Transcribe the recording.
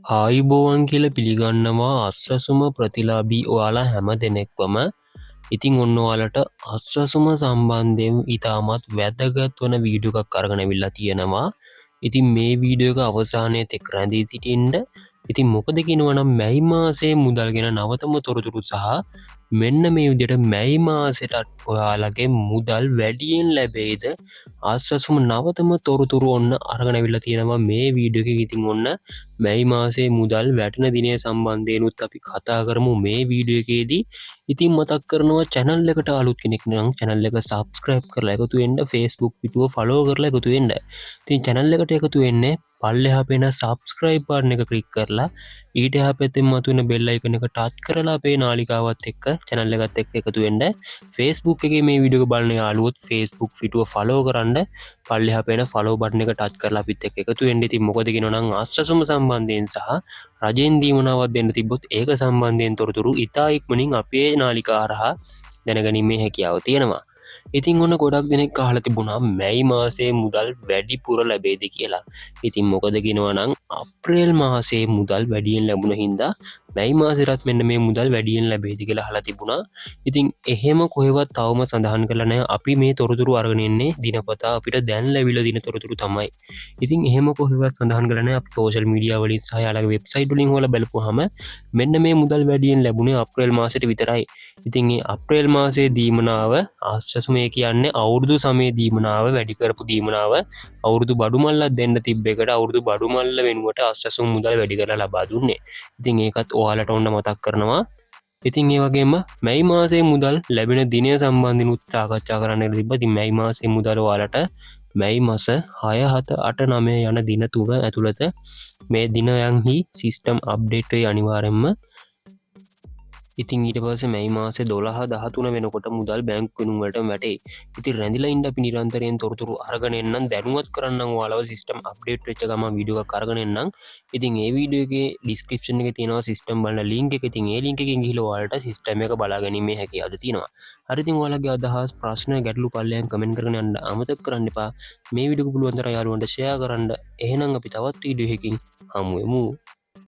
ආයුබෝවන් කියල පිළිගන්නවා අස්වසුම ප්‍රතිලාබී ඔයාලා හැම දෙනෙක්වම ඉතිං ඔන්න ඔයාලට අස්වසුම සම්බන්ධයෙන් ඉතාමත් වැදගත් වන වීඩියෝකක් අරගනැවිල්ලා තියෙනවා. ඉතින් මේ වීඩියෝක අවසානය තෙක් රැඳී සිටින්ට ඉතින් මොකදකිනවනම් මැයි මාසේ මුදල්ගෙන නවතම තොරතුරු සහ මෙන්න මේ විදියට මැයි මාසටත් ඔයාලගේ මුදල් වැඩියෙන් ලැබේද ආශ්වසුම නවතම තොරතුරු ඔන්න අරගනැවිල්ල තියෙනවා මේ වීඩියෝක ඉතින් ඔන්න මැයි මාසේ මුදල් වැටන දිනය සම්බන්ධයනුත් අපි කතා කරමු මේ වීඩියෝකේදී. ඉතින් මතක් කරනවා චැනල් එකට අලුත් කෙනෙක් නම් චැනල් එක සබස්ක්‍රයිබ් කරලා එකතුවෙන්ට ෆේස්බුක් පිටුව ෆලෝ කරලා එකතුවෙන්ට තින් චැනල් එකට එකතු වෙන්නේ පල්ලෙහා පෙන සබස්ක්‍රයිබ් පාර්න එක ක්‍රික් කරලා ඊට හ පැතෙන් මතුවන බෙල්ල එකන එක ටච් කරලා අපේ නාලිකාවත් එක්ක චැනල්ල එකත් එක් එකතුවෙන්ට ෆේස්බුක් එක මේ විඩියෝ බලන යාලුවොත් ෆේස්බුක් පිටුව ෆලෝ කරන්න පල්ලෙහ පෙන ෆලෝ බට්න එක ටච් කරලා පිත් එක් එකතු එන්ඩති මොකදගෙන නම් අශ්සුම සම්බන්ධයෙන් සහ රජෙන් දීමනාවත් දෙන්න තිබොත් ඒක සම්බන්ධයෙන් තොරතුරු ඉතා ඉක්මනින් අපේ නාලිකාරහා දැනගැනීමේ හැකියාව තියෙනවා. ඉතින් ඔන්න ගොඩක් දෙනෙක් කාල තිබුණා මැයි මාසේ මුදල් වැඩිපුර ලැබේද කියලා. ඉතින් මොකදගෙනවා නම් අප්‍රේල් මාසේ මුදල් වැඩියෙන් ලැබුණ හින්දා මැයි මාසරත් මෙන්න මේ මුදල් වැඩියෙන් ලැබේදි කියලා හලා තිබුණා. ඉතින් එහෙම කොහෙවත් තවම සඳහන් කරලනෑ අපි මේ තොරතුරු අරගෙනන්නේ දිනපතා අපිට දැන් ලැවිල දින තොරතුරු තමයි. ඉතින් එහෙම කොහෙවත් සඳහන් කරන අප සෝෂල් මීඩිය වලින් සහයාලගේ වෙබ්සයිට් ලින් හොල බලපුහම මෙන්න මේ මුදල් වැඩියෙන් ලැබුණේ අප්‍රේල් මාසට විතරයි. ඉතින් අප්‍රේල් මාසේ දීමනාව ආශ්චසුමය කියන්නේ අවුරුදු සමේ දීමනාව වැඩිකරපු දීමනාව අවුරුදු බඩුමල්ල දෙන්න තිබ්බෙකට අවුරුදු බඩුමල්ල වෙනුවට අශ්චසුම් මුදල් වැඩි කර ලබා දුන්නේ. ඉතින් ඒකත් ඔයාලට ඔන්න මතක් කරනවා. ඉතින් ඒ වගේම මැයි මාසේ මුදල් ලැබෙන දිනය සම්බන්ධින් උත්සාකච්ඡා කරන්න තිබති මැයි මාසේ මුදල් වාලට මැයි මස 6-7-8-9 යන දින තුර ඇතුළත මේ දිනයන්හි සිස්ටම් අප්ඩේට්යි අනිවාරෙන්ම. ඉතින් ඊට පස මැයි මාසේ 12-13 වෙනකොට මුදල් බැංකුනුවලට වැටේ. ඉති රැඳිලා ඉන්ඩ අපි නිරන්තරයෙන් තොරතුරු අරගනෙන්නම් දැනුවත් කරන්න වාලාව සිස්ටම් අප්ඩේට් වෙච්ච ගම වීඩියෝ කරගෙනන්නම්. ඉතින් ඒ වීඩියෝගේ ඩිස්ක්‍රපෂන් එක තියෙනවා සිස්ටම් බලන්න ලින්ක් එක. ඉතින් ඒ ලින්ක් එකෙන් ගිහලා ඔයාලට සිස්ටම් එක බලාගැනීමේ හැකියාව තියෙනවා. හරි ඉතින් ඔයාලගේ අදහස් ප්‍රශ්න ගැටලු පල්ලයන් කමෙන්ට් කරගෙන යන්න අමතක කරන්න එපා. මේ වීඩියෝ පුළුවන් තරම් යාළුවන්ට ෂෙයා කරන්න. එහෙනම් අපි තවත් වීඩියෝ එකකින් හමු වෙමු.